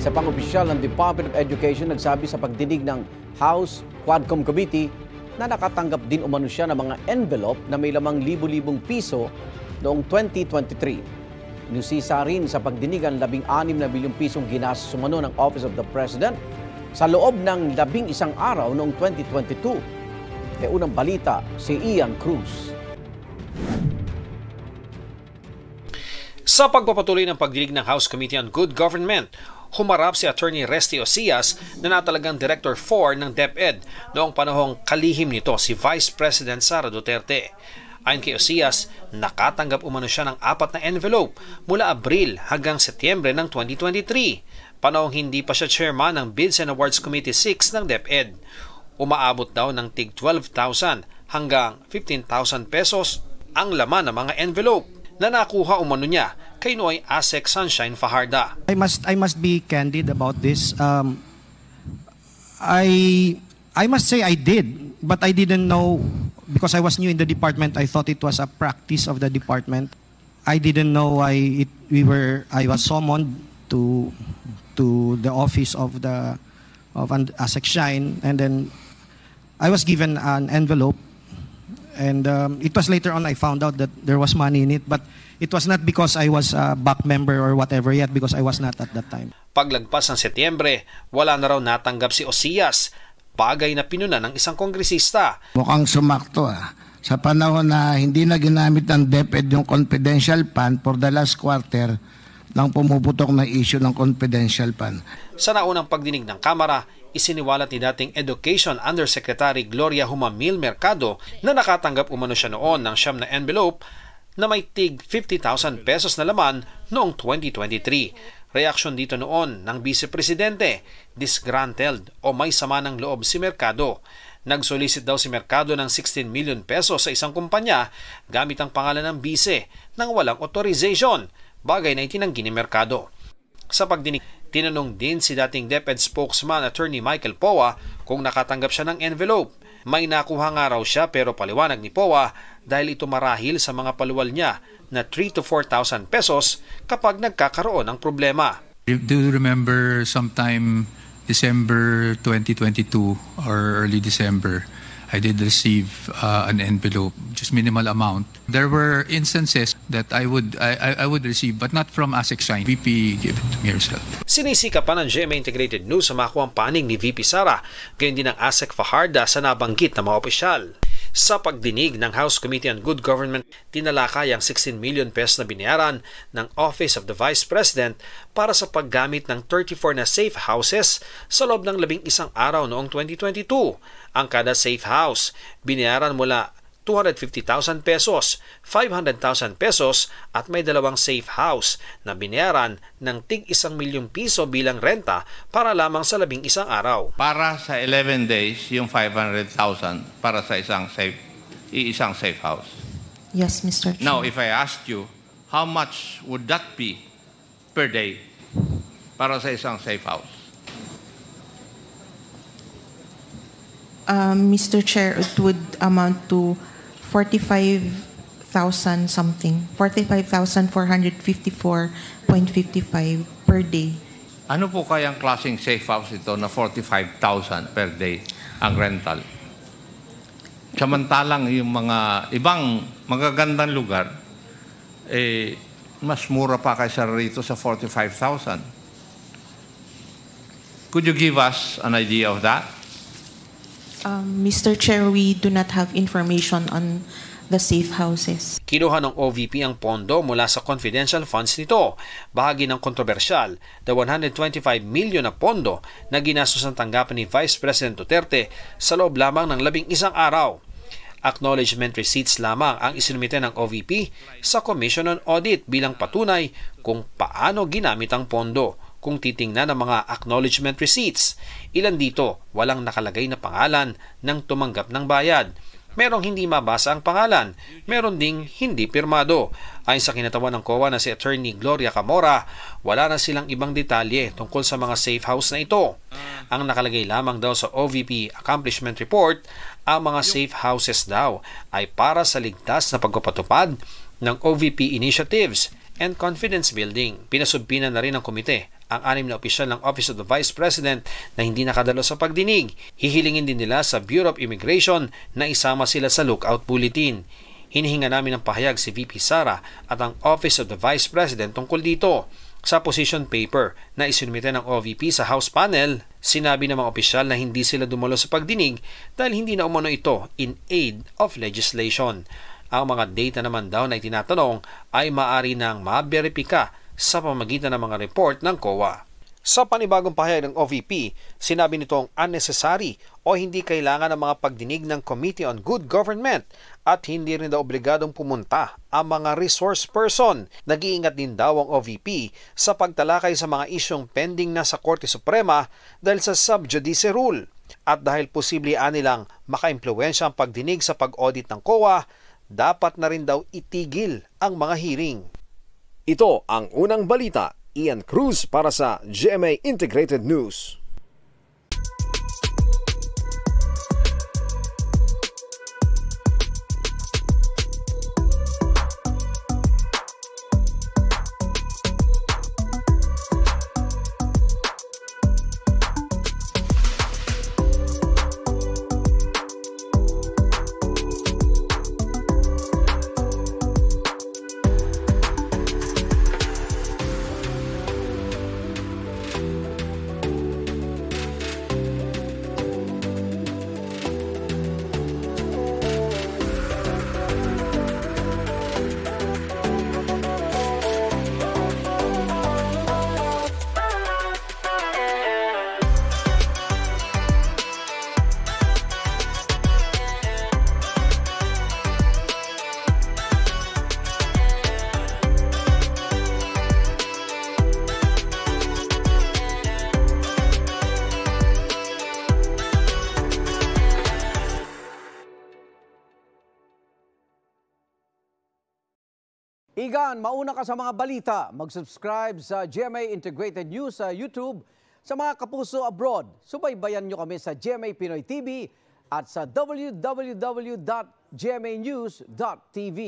Sa pang-opisyal ng Department of Education, nagsabi sa pagdinig ng House Quadcom Committee na nakatanggap din umano siya ng mga envelope na may lamang libo-libong piso noong 2023. Inusisa rin sa pagdinig ang 16 na bilyong pisong ginastos umano ng Office of the President sa loob ng 11 araw noong 2022. Unang balita, si Ian Cruz. Sa pagpapatuloy ng pagdinig ng House Committee on Good Government, humarap si Attorney Resty Osias na natalagang Director 4 ng DepEd noong panahong kalihim nito si Vice President Sara Duterte. Ayon kay Osias, nakatanggap umano siya ng 4 na envelope mula Abril hanggang Setyembre ng 2023, panahong hindi pa siya chairman ng Bids and Awards Committee 6 ng DepEd. Umaabot daw ng tig 12,000 hanggang 15,000 pesos ang laman ng mga envelope na nakuha umano niya kay Noy Asek Sunshine Fajarda. I must be candid about this. I must say I did, but I didn't know because I was new in the department. I thought it was a practice of the department. I didn't know I was summoned to the office of Asek Shine, and then I was given an envelope. And it was later on I found out that there was money in it, but it was not because I was a back member or whatever yet, because I was not at that time. Paglagpas ng Setyembre, wala na raw natanggap si Osias, bagay na pinuna ng isang kongresista. Mukhang sumakto sa panahon na hindi na ginamit ng DepEd yung confidential fund for the last quarter nang pumuputok na issue ng confidential fund. Sa naunang pagdinig ng Kamara, isiniwalat ni dating Education Undersecretary Gloria Humamil Mercado na nakatanggap umano siya noon ng 9 na envelope na may tig 50,000 pesos na laman noong 2023. Reaksyon dito noon ng Vice Presidente, disgruntled o may sama ng loob si Mercado. Nagsolicit daw si Mercado ng 16 million pesos sa isang kumpanya gamit ang pangalan ng Vice nang walang authorization, bagay na itinanggi ni Mercado. Sa pagdinig, tinanong din si dating DepEd spokesman Attorney Michael Poa kung nakatanggap siya ng envelope. May nakuha nga raw siya pero paliwanag ni Poa dahil ito marahil sa mga paluwal niya na 3,000 to 4,000 pesos kapag nagkakaroon ng problema. Do you remember sometime December 2022 or early December, I did receive an envelope, just minimal amount. There were instances that I would receive, but not from Asek Shine. VP gave it to me herself. Sinisika pa ng GMA Integrated News sa makuha ang panig ni VP Sara, gayon din ng Asek Fajarda sa nabanggit na mga opisyal. Sa pagdinig ng House Committee on Good Government, tinalakay ang 16 million pesos na binayaran ng Office of the Vice President para sa paggamit ng 34 na safe houses sa loob ng 11 araw noong 2022. Ang kada safe house, binayaran mula 250,000 pesos, 500,000 pesos at may 2 safe house na binayaran ng tig 1 milyong piso bilang renta para lamang sa 11 araw. Para sa 11 days, yung 500,000 para sa isang safe house. Yes, Mr. Chair. Now, if I asked you, how much would that be per day para sa isang safe house? Mr. Chair, it would amount to 45,000 something. 45,454.55 per day. Ano po kayang klaseng safe house ito na 45,000 per day ang rental? Samantalang yung mga ibang magagandang lugar, mas mura pa kaysa rito sa 45,000. Could you give us an idea of that? Mr. Chair, we do not have information on the safe houses. Kinuha ng OVP ang pondo mula sa confidential funds nito. Bahagi ng kontrobersyal, the 125 million na pondo na ginastos ng tanggapan ni Vice President Duterte sa loob lamang ng 11 araw. Acknowledgement receipts lamang ang isinumite ng OVP sa Commission on Audit bilang patunay kung paano ginamit ang pondo. Kung titingnan ng mga acknowledgement receipts, ilan dito walang nakalagay na pangalan ng tumanggap ng bayad. Merong hindi mabasa ang pangalan, meron ding hindi pirmado. Ayon sa kinatawan ng COA na si Attorney Gloria Camora, wala na silang ibang detalye tungkol sa mga safe house na ito. Ang nakalagay lamang daw sa OVP Accomplishment Report, ang mga safe houses daw ay para sa ligtas na pagpapatupad ng OVP initiatives and confidence building. Pinasubpinan na rin ng komite ang 6 na opisyal ng Office of the Vice President na hindi nakadalo sa pagdinig. Hihilingin din nila sa Bureau of Immigration na isama sila sa lookout bulletin. Hinihinga namin ng pahayag si VP Sara at ang Office of the Vice President tungkol dito. Sa position paper na isinumite ng OVP sa House panel, sinabi ng mga opisyal na hindi sila dumalo sa pagdinig dahil hindi na umano ito in aid of legislation. Ang mga data naman daw na itinatanong ay maaari nang maberipika sa pamagitan ng mga report ng COA. Sa panibagong pahayag ng OVP, sinabi nitong unnecessary o hindi kailangan ng mga pagdinig ng Committee on Good Government at hindi rin daw obligadong pumunta ang mga resource person. Nag-iingat din daw ang OVP sa pagtalakay sa mga isyong pending na sa Korte Suprema dahil sa sub judice rule at dahil posible anilang makaimpluwensya ang pagdinig sa pag-audit ng COA, dapat na rin daw itigil ang mga hearing. Ito ang unang balita. Ian Cruz para sa GMA Integrated News. Igan, mauna ka sa mga balita. Mag-subscribe sa GMA Integrated News sa YouTube. Sa mga kapuso abroad, subaybayan nyo kami sa GMA Pinoy TV at sa www.gmanews.tv.